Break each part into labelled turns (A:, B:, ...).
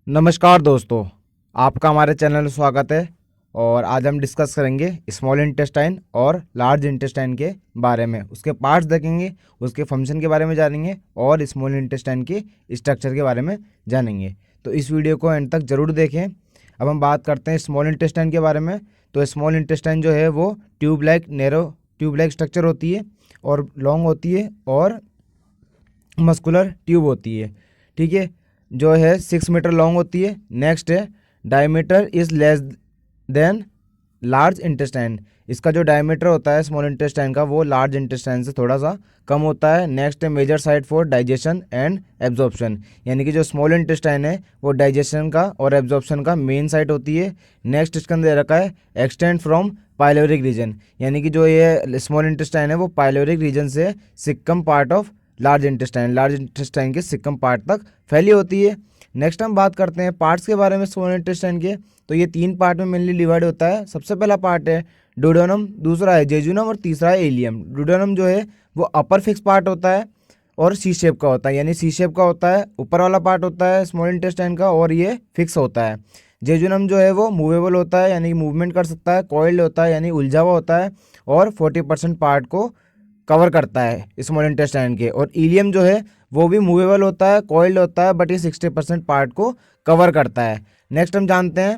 A: नमस्कार दोस्तों, आपका हमारे चैनल में स्वागत है। और आज हम डिस्कस करेंगे स्मॉल इंटेस्टाइन और लार्ज इंटेस्टाइन के बारे में। उसके पार्ट्स देखेंगे, उसके फंक्शन के बारे में जानेंगे और स्मॉल इंटेस्टाइन के स्ट्रक्चर के बारे में जानेंगे। तो इस वीडियो को एंड तक ज़रूर देखें। अब हम बात करते हैं स्मॉल इंटेस्टाइन के बारे में। तो स्मॉल इंटेस्टाइन जो है वो ट्यूब लाइक स्ट्रक्चर होती है और लॉन्ग होती है और मस्कुलर ट्यूब होती है। ठीक है, जो है 6 मीटर लॉन्ग होती है। नेक्स्ट है diameter is less than large intestine. इसका जो डायमीटर होता है स्मॉल इंटेस्टाइन का वो लार्ज इंटेस्टाइन से थोड़ा सा कम होता है। नेक्स्ट है major site for digestion and absorption, यानी कि जो स्मॉल इंटेस्टाइन है वो डाइजेशन का और एब्जॉर्प्शन का मेन साइट होती है। नेक्स्ट इसके अंदर रखा है एक्सटेंड फ्रॉम पाइलोरिक रीजन, यानी कि जो ये स्मॉल इंटेस्टाइन है वो पाइलोरिक रीजन से caecum part of large intestine के सिक्कम पार्ट तक फैली होती है। नेक्स्ट हम बात करते हैं पार्ट्स के बारे में स्मॉल इंटेस्टाइन के। तो ये 3 पार्ट में मेनली डिवाइड होता है। सबसे पहला पार्ट है डुओडेनम, दूसरा है जेजुनम और तीसरा है इलियम। डुओडेनम जो है वो अपर फिक्स पार्ट होता है और सी शेप का होता है, यानी सी शेप का होता है। ऊपर वाला पार्ट होता है स्मॉल इंटेस्टाइन का और ये फिक्स होता है। जेजुनम जो है वो मूवेबल होता है, यानी मूवमेंट कर सकता है। कॉइल्ड होता है, यानी उलझा हुआ होता है और 40% पार्ट को कवर करता है स्मॉल इंटेस्टाइन के। और इलियम जो है वो भी मूवेबल होता है, कॉइल्ड होता है, बट ये 60% पार्ट को कवर करता है। नेक्स्ट हम जानते हैं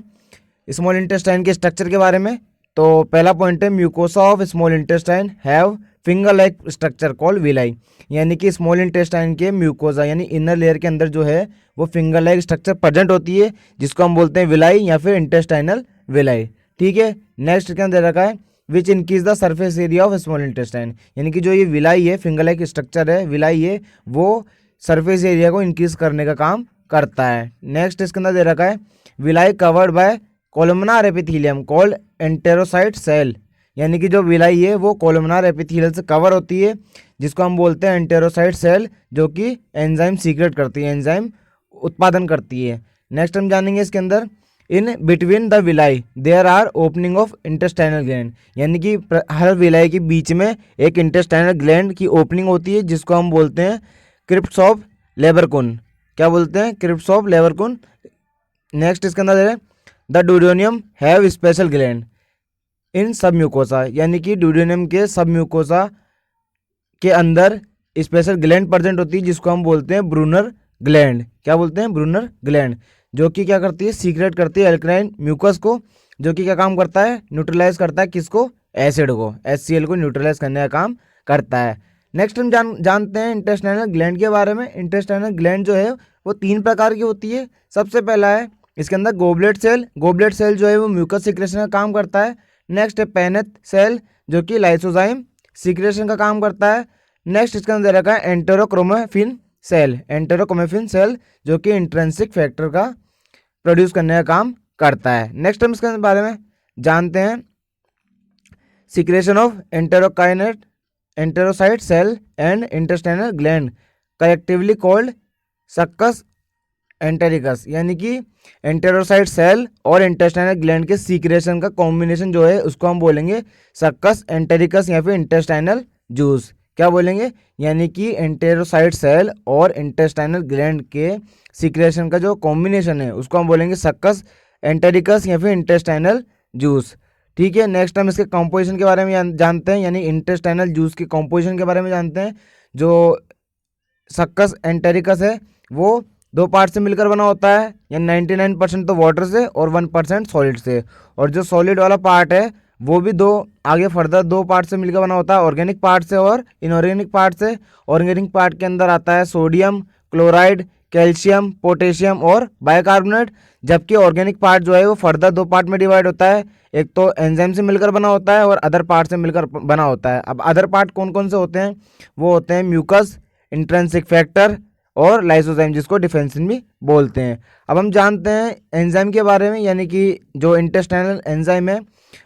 A: स्मॉल इंटेस्टाइन के स्ट्रक्चर के बारे में। तो पहला पॉइंट है mucosa of small intestine have finger like structure called villi, यानी कि स्मॉल इंटेस्टाइन के म्यूकोसा यानी इनर लेयर के अंदर जो है वो फिंगर लाइक स्ट्रक्चर प्रेजेंट होती है, जिसको हम बोलते हैं विलाई या फिर इंटेस्टाइनल विलाई। ठीक है, नेक्स्ट के अंदर रखा है which increase the surface area of small intestine, यानी कि जो ये विलाई है, फिंगर लाइक स्ट्रक्चर है, विलाई है, वो सरफेस एरिया को इंक्रीज करने का काम करता है। नेक्स्ट इसके अंदर दे रखा है villi covered by columnar epithelium called enterocyte cell, यानी कि जो विलाई है वो कोलमनार एपिथेलियल से कवर होती है, जिसको हम बोलते हैं एंटेरोसाइट सेल, जो कि एंजाइम सीक्रेट करती है, एंजाइम उत्पादन करती है। नेक्स्ट हम जानेंगे इसके अंदर in between the villi there are opening of intestinal gland, यानी कि हर विलाई के बीच में एक इंटेस्टाइनल ग्लैंड की ओपनिंग होती है, जिसको हम बोलते हैं क्रिप्ट्स ऑफ लेबरकुन। क्या बोलते हैं? Crypts of लेबरकुन। नेक्स्ट इसके अंदर है the duodenum have special gland in submucosa, यानी कि डुओडेनियम के सब म्यूकोसा के अंदर स्पेशल ग्लैंड प्रेजेंट होती है, जिसको हम बोलते हैं ब्रूनर ग्लैंड। क्या बोलते हैं? ब्रूनर ग्लैंड, जो कि क्या करती है? सीक्रेट करती है एल्कलाइन म्यूकस को, जो कि क्या काम करता है? न्यूट्रलाइज करता है किसको? एसिड को, HCl को न्यूट्रलाइज करने का काम करता है। नेक्स्ट हम जानते हैं इंटेस्टाइनल ग्लैंड के बारे में। इंटेस्टाइनल ग्लैंड जो है वो 3 प्रकार की होती है। सबसे पहला है इसके अंदर गोबलेट सेल। गोबलेट सेल जो है वो म्यूकस सीक्रेशन का काम करता है। नेक्स्ट है पेनेथ सेल, जो कि लाइसोजाइम सीक्रेशन का काम करता है। नेक्स्ट इसके अंदर रखा है एंटेरोक्रोमेफिन सेल, एंटेरोक्रोमेफिन सेल, जो कि इंट्रिंसिक फैक्टर का प्रोड्यूस करने का काम करता है। नेक्स्ट हम इसके बारे में जानते हैं secretion of enterocyte cell and intestinal gland collectively called succus entericus, यानी कि एंटेरोसाइट सेल और इंटेस्टाइनल ग्लैंड के सीक्रेशन का कॉम्बिनेशन जो है उसको हम बोलेंगे सक्कस एंटेरिकस या फिर इंटेस्टाइनल जूस। क्या बोलेंगे? यानी कि एंटेरोसाइट सेल और इंटेस्टाइनल ग्लैंड के सीक्रेशन का जो कॉम्बिनेशन है उसको हम बोलेंगे सक्कस एंटेरिकस या फिर इंटेस्टाइनल जूस। ठीक है, नेक्स्ट हम इसके कॉम्पोजिशन के बारे में जानते हैं, यानी इंटेस्टाइनल जूस के कॉम्पोजिशन के बारे में जानते हैं। जो सक्कस एंटेरिकस है वो 2 पार्ट से मिलकर बना होता है, यानी 99% तो वाटर से और 1% सॉलिड से। और जो सॉलिड वाला पार्ट है वो भी आगे फर्दर 2 पार्ट से मिलकर बना होता है, ऑर्गेनिक पार्ट से और इनऑर्गेनिक पार्ट से। ऑर्गेनिक पार्ट के अंदर आता है सोडियम, क्लोराइड, कैल्शियम, पोटेशियम और बाइकार्बोनेट। जबकि ऑर्गेनिक पार्ट जो है वो फर्दर 2 पार्ट में डिवाइड होता है, एक तो एंजाइम से मिलकर बना होता है और अदर पार्ट से मिलकर बना होता है। अब अदर पार्ट कौन कौन से होते हैं? वो होते हैं म्यूकस, इंट्रिंसिक फैक्टर और लाइसोजाइम, जिसको डिफेंसिन भी बोलते हैं। अब हम जानते हैं एंजाइम के बारे में, यानी कि जो इंटेस्टाइनल एंजाइम है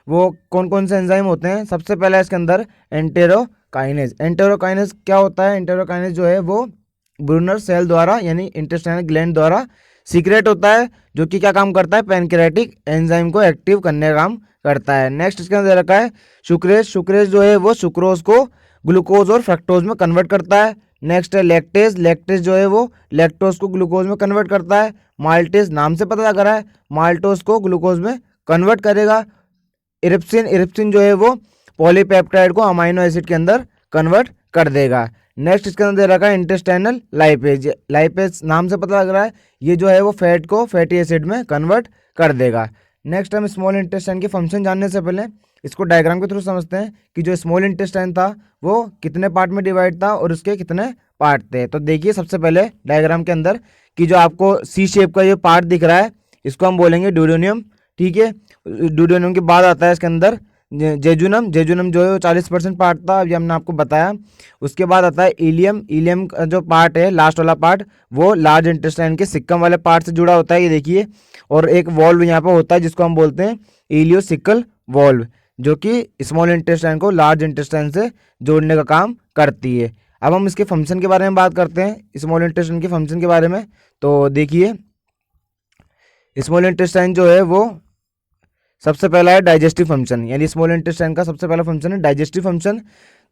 A: वो कौन कौन से एंजाइम होते हैं। सबसे पहला इसके अंदर एंटेरोकाइनेज। एंटेरोकाइनेज क्या होता है? एंटेरोकाइनेज जो है वो ब्रूनर सेल द्वारा यानी इंटेस्टाइनल ग्लैंड द्वारा सीक्रेट होता है, जो कि क्या काम करता है? पैनक्रियाटिक एंजाइम को एक्टिव करने का काम करता है। नेक्स्ट इसके अंदर रखा है सुक्रेज। सुक्रेज जो है वो सुक्रोज को ग्लूकोज और फ्रक्टोज में कन्वर्ट करता है। नेक्स्ट है लैक्टेज। लैक्टेज जो है वो लैक्टोज को ग्लूकोज में कन्वर्ट करता है। माल्टेज नाम से पता लग रहा है माल्टोज को ग्लूकोज में कन्वर्ट करेगा। इरिप्सिन, इरिप्सिन जो है वो पॉलीपेप्टाइड को अमाइनो एसिड के अंदर कन्वर्ट कर देगा। नेक्स्ट इसके अंदर दे रखा है इंटेस्टाइनल लाइपेज। लाइपेज नाम से पता लग रहा है ये जो है वो फैट को फैटी एसिड में कन्वर्ट कर देगा। नेक्स्ट हम स्मॉल इंटेस्टाइन के फंक्शन जानने से पहले इसको डायग्राम के थ्रू समझते हैं कि जो स्मॉल इंटेस्टाइन था वो कितने पार्ट में डिवाइड था और उसके कितने पार्ट थे। तो देखिए सबसे पहले डायग्राम के अंदर कि जो आपको सी शेप का ये पार्ट दिख रहा है इसको हम बोलेंगे ड्यूडेनियम। ठीक है, ड्यूडेनियम के बाद आता है इसके अंदर जेजुनम। जेजुनम जो है वो 40% पार्ट था, अभी हमने आपको बताया। उसके बाद आता है इलियम। इलियम का जो पार्ट है लास्ट वाला पार्ट वो लार्ज इंटेस्टाइन के सिक्कम वाले पार्ट से जुड़ा होता है, ये देखिए। और एक वॉल्व यहाँ पे होता है जिसको हम बोलते हैं इलियोसिकल वॉल्व, जो कि स्मॉल इंटेस्टाइन को लार्ज इंटेस्टाइन से जोड़ने का काम करती है। अब हम इसके फंक्शन के बारे में बात करते हैं, स्मॉल इंटेस्टाइन के फंक्शन के बारे में। तो देखिए स्मॉल इंटेस्टाइन जो है वो सबसे पहला है डाइजेस्टिव फंक्शन, यानी स्मॉल इंटेस्टाइन का सबसे पहला फंक्शन है डाइजेस्टिव फंक्शन।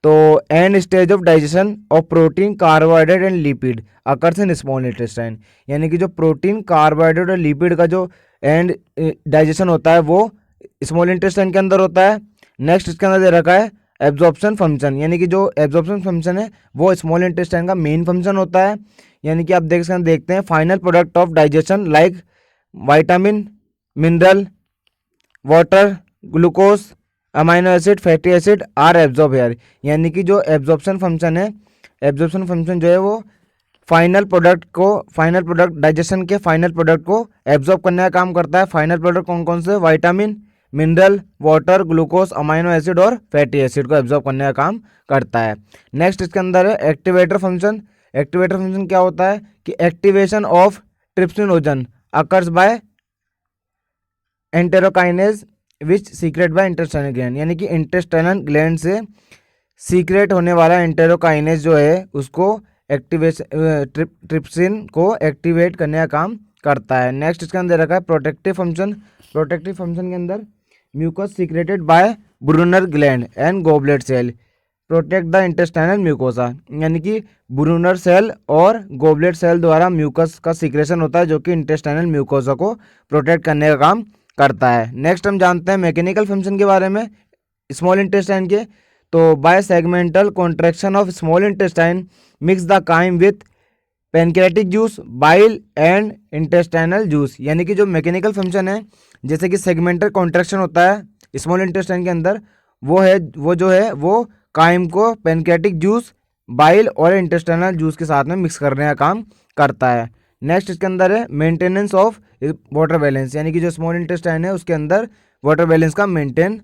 A: तो and stage of digestion of protein, carbohydrate and lipid occurs in small intestine, यानी कि जो प्रोटीन, कार्बोहाइड्रेट और लिपिड का जो एंड डाइजेशन होता है वो स्मॉल इंटेस्टाइन के अंदर होता है। नेक्स्ट इसके अंदर दे रखा है एब्जॉर्प्शन फंक्शन, यानी कि जो एब्जॉर्प्शन फंक्शन है वो स्मॉल इंटेस्टाइन का मेन फंक्शन होता है। यानी कि आप देखते हैं final product of digestion like vitamin, mineral, water, glucose, amino acid, fatty acid are absorb here, यानी कि जो एब्जॉर्प्शन फंक्शन है, एब्जॉर्प्शन फंक्शन जो है वो फाइनल प्रोडक्ट डाइजेशन के फाइनल प्रोडक्ट को एब्जॉर्ब करने का काम करता है। फाइनल प्रोडक्ट कौन कौन से? Vitamin, mineral, water, glucose, amino acid और फैटी एसिड को एब्जॉर्ब करने का काम करता है। नेक्स्ट इसके अंदर है एक्टिवेटर फंक्शन। एक्टिवेटर फंक्शन क्या होता है कि activation of trypsinogen occurs by enterokinase which secrete by intestinal gland, यानी कि इंटेस्टाइनल ग्लैंड से सीक्रेट होने वाला एंटेरोकाइनेज जो है उसको एक्टिवेशन ट्रिप्सिन को एक्टिवेट करने का काम करता है। नेक्स्ट इसके अंदर रखा है प्रोटेक्टिव फंक्शन। प्रोटेक्टिव फंक्शन के अंदर mucus secreted by Brunner gland and goblet cell protect the intestinal mucosa, यानी कि ब्रूनर सेल और गोबलेट सेल द्वारा म्यूकस का सीक्रेशन होता है जो कि इंटेस्टाइनल म्यूकोसा को प्रोटेक्ट करने का काम करता है। नेक्स्ट हम जानते हैं मैकेनिकल फंक्शन के बारे में स्मॉल इंटेस्टाइन के। तो by segmental contraction of small intestine mix the chyme with pancreatic juice, bile and intestinal juice, यानी कि जो मैकेनिकल फंक्शन है जैसे कि सेगमेंटल कॉन्ट्रैक्शन होता है स्मॉल इंटेस्टाइन के अंदर, वो जो है वो काइम को पैनक्रियाटिक जूस, बाइल और इंटेस्टाइनल जूस के साथ में मिक्स करने का काम करता है। नेक्स्ट इसके अंदर है मेंटेनेंस ऑफ वाटर बैलेंस, यानी कि जो स्मॉल इंटेस्टाइन है उसके अंदर वाटर बैलेंस का मेंटेन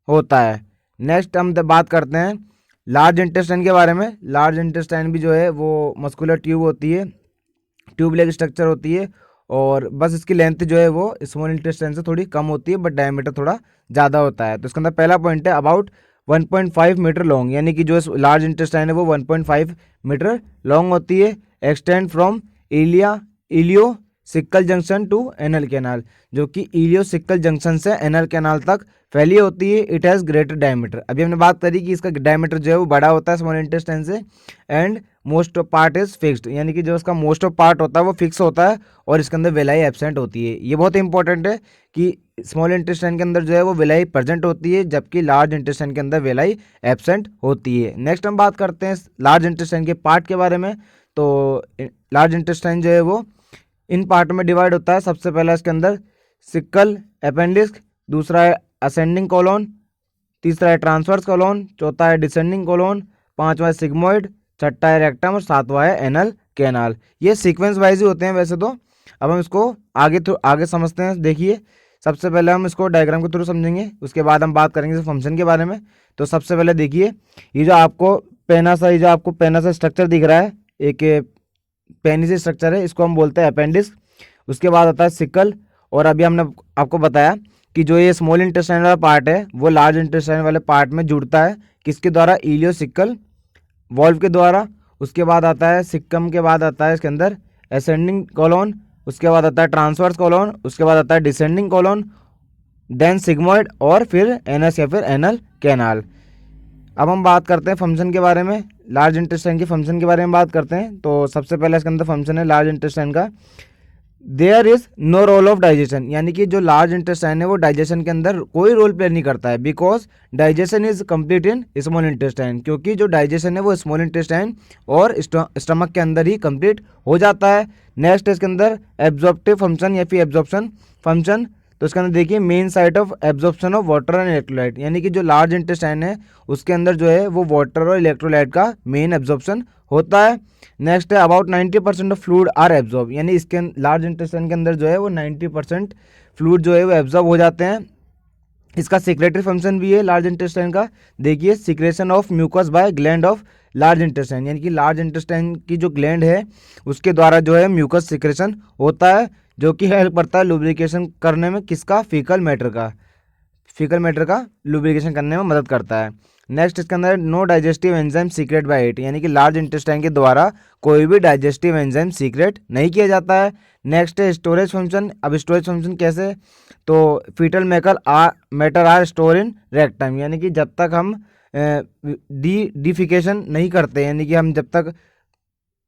A: होता है। नेक्स्ट हम बात करते हैं लार्ज इंटेस्टाइन के बारे में। लार्ज इंटेस्टाइन भी जो है वो मस्कुलर ट्यूब होती है, ट्यूब लाइक स्ट्रक्चर होती है, और बस इसकी लेंथ जो है वो स्मॉल इंटेस्टाइन से थोड़ी कम होती है बट डायमीटर थोड़ा ज़्यादा होता है। तो इसके अंदर पहला पॉइंट है अबाउट 1.5 मीटर लॉन्ग, यानी कि जो लार्ज इंटेस्टाइन है वो 1.5 मीटर लॉन्ग होती है। Extend from ileocaecal junction to anal canal, जो कि इलियो सिक्कल जंक्शन से एनल कैनाल तक फैली होती है। इट हैज़ ग्रेटर डायमीटर, अभी हमने बात करी कि इसका डायमीटर जो है वो बड़ा होता है स्मॉल इंटेस्टाइन से। And most of part is fixed, यानी कि जो इसका मोस्ट ऑफ पार्ट होता है वो फिक्स होता है और इसके अंदर वेलाई एब्सेंट होती है। ये बहुत इंपॉर्टेंट है कि स्मॉल इंटेस्टाइन के अंदर जो है वो वेलाई प्रेजेंट होती है जबकि लार्ज इंटेस्टाइन के अंदर वेलाई एब्सेंट होती है। नेक्स्ट हम बात करते हैं लार्ज इंटेस्टाइन के पार्ट के बारे में। तो लार्ज इंटेस्टाइन जो है वो इन पार्ट में डिवाइड होता है। सबसे पहला इसके अंदर सिक्कल अपेंडिक्स, दूसरा है असेंडिंग कोलोन, तीसरा है ट्रांसवर्स कोलोन, चौथा है डिसेंडिंग कोलोन, पांचवा है सिग्मोइड, छठा है रेक्टम और सातवां है एनल कैनाल। ये सीक्वेंस वाइज ही होते हैं वैसे तो। अब हम इसको आगे समझते हैं। देखिए सबसे पहले हम इसको डायग्राम के थ्रू समझेंगे, उसके बाद हम बात करेंगे इस फंक्शन के बारे में। तो सबसे पहले देखिए ये जो आपको पेना सा स्ट्रक्चर दिख रहा है, एक पेनी से स्ट्रक्चर है, इसको हम बोलते हैं अपेंडिक्स। उसके बाद आता है सिकल, और अभी हमने आपको बताया कि जो ये स्मॉल इंटेस्टाइन वाला पार्ट है वो लार्ज इंटेस्टाइन वाले पार्ट में जुड़ता है, किसके द्वारा? इलियोसिकल वॉल्व के द्वारा। उसके बाद आता है सिक्कम के बाद आता है इसके अंदर असेंडिंग कोलोन, उसके बाद आता है ट्रांसवर्स कोलोन, उसके बाद आता है डिसेंडिंग कोलोन, देन सिग्मोइड और फिर एनस या फिर एनल कैनाल। अब हम बात करते हैं फंक्शन के बारे में, लार्ज इंटेस्टाइन की फंक्शन के बारे में बात करते हैं। तो सबसे पहले इसके अंदर फंक्शन है लार्ज इंटेस्टाइन का, there is no role of digestion, यानी कि जो लार्ज इंटेस्टाइन है वो डाइजेशन के अंदर कोई रोल प्ले नहीं करता है, because digestion is complete in small intestine, क्योंकि जो डाइजेशन है वो स्मॉल इंटेस्टाइन और स्टमक के अंदर ही कंप्लीट हो जाता है। नेक्स्ट इसके अंदर एब्जॉर्प्टिव फंक्शन या फिर एब्जॉर्प्शन फंक्शन। तो इसके अंदर देखिए main site of absorption of water and electrolyte, यानी कि जो लार्ज इंटेस्टाइन है उसके अंदर जो है वो वाटर और इलेक्ट्रोलाइट का मेन एब्जॉर्प्शन होता है। नेक्स्ट है about 90% of fluid are absorb, यानी इसके लार्ज इंटेस्टाइन के अंदर जो है वो 90% फ्लूइड जो है वो एब्जॉर्ब हो जाते हैं। इसका सिक्रेटरी फंक्शन भी है लार्ज इंटेस्टाइन का, देखिए secretion of mucus by gland of large intestine, यानी कि लार्ज इंटेस्टाइन की जो ग्लैंड है उसके द्वारा जो है म्यूकस सिक्रेशन होता है, जो कि हेल्प करता है लुब्रिकेशन करने में, किसका, फीकल मैटर का लुब्रिकेशन करने में मदद करता है। नेक्स्ट इसके अंदर no digestive enzyme secrete by it, यानी कि लार्ज इंटेस्टाइन के द्वारा कोई भी डाइजेस्टिव एंजाइम सीक्रेट नहीं किया जाता है। नेक्स्ट है स्टोरेज फंक्शन। अब स्टोरेज फंक्शन कैसे, तो faecal matter are store in rectum, यानी कि जब तक हम डिफिकेशन नहीं करते, यानी कि हम जब तक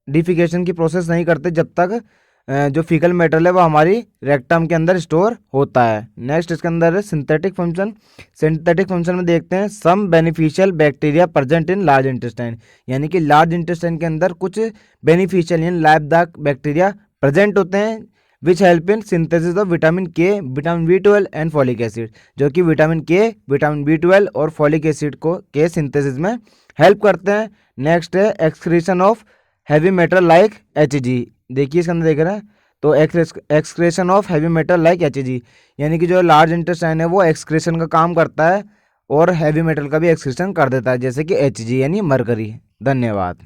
A: डिफिकेशन की प्रोसेस नहीं करते, जब तक जो फीकल मैटर है वो हमारी रेक्टम के अंदर स्टोर होता है। नेक्स्ट इसके अंदर है सिंथेटिक फंक्शन। सिंथेटिक फंक्शन में देखते हैं some beneficial bacteria present in large intestine, यानी कि लार्ज इंटेस्टाइन के अंदर कुछ बेनिफिशियल यानी लाभदायक बैक्टीरिया प्रेजेंट होते हैं which help in synthesis of vitamin K, vitamin B12 and folic acid, जो कि विटामिन के, विटामिन B12 और फॉलिक एसिड को के सिंथेसिस में हेल्प करते हैं। नेक्स्ट है excretion of heavy metal like Hg, देखिए इसके अंदर देख रहे हैं, तो excretion of heavy metal like Hg, यानी कि जो लार्ज इंटेस्टाइन है वो एक्सक्रेशन का काम करता है और हैवी मेटल का भी एक्सक्रेशन कर देता है, जैसे कि Hg यानी मरकरी। धन्यवाद।